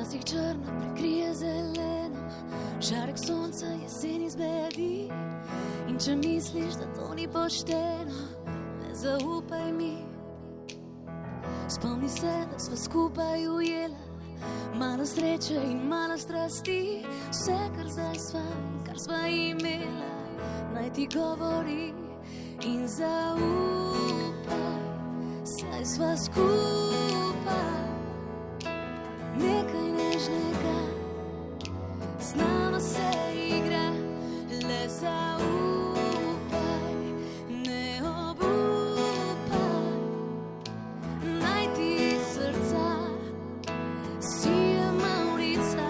Včasih črno prekrije zeleno, žarek sonca jeseni zbedi. In če misliš, da to ni pošteno, ne zaupaj mi. Spomni se, da sva skupaj ujela malo sreče in malo strasti. Vse, kar zdaj sva, kar sva imela, naj ti govori in zaupaj. Saj sva skupaj, nekaj nežnega z nama se igra. Le zaupaj, ne obupaj, naj ti srca sije Mavrica.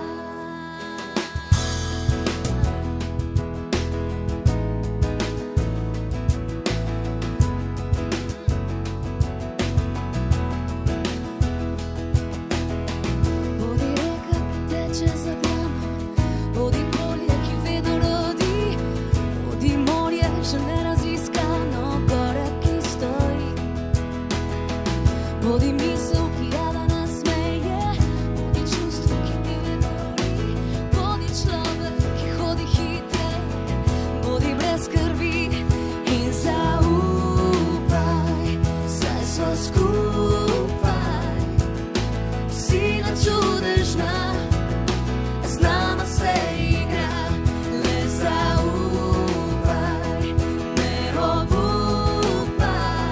Bodi reka, ki teče za plano, bodi polje, ki vedno rodi, bodi morje, še neraziskano, gora, ki stoji. Bodi misel, ki jada nasmeje, bodi čustvo, ki ti vedori, bodi človek, ki hodi hitreje, bodi brez skrbi in zaupaj, saj sva skupaj. Sila čudežna z nama se igra. Le zaupaj, ne obupaj,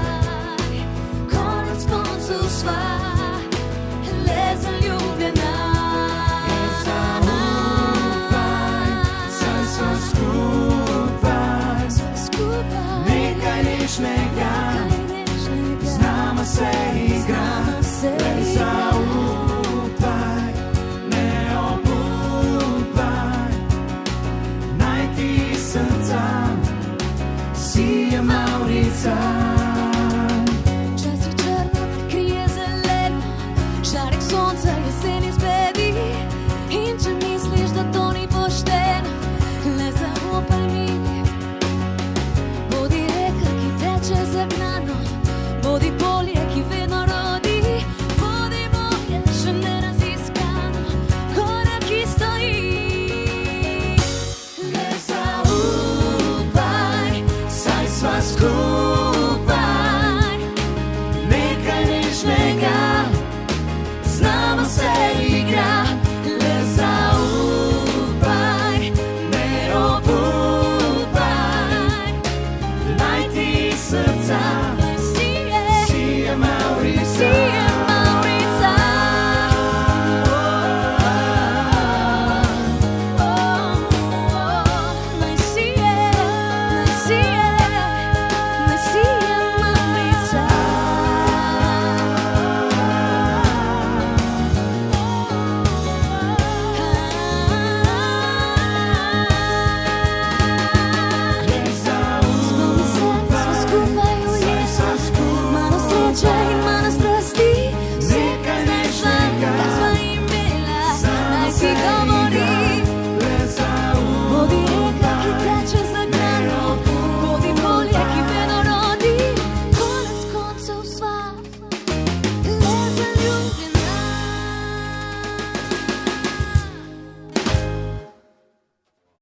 konec koncev sva le zaljubljena. Zaupaj, saj sva skupaj, Sva skupaj, nekaj nežnega nekaj nežnega z nama se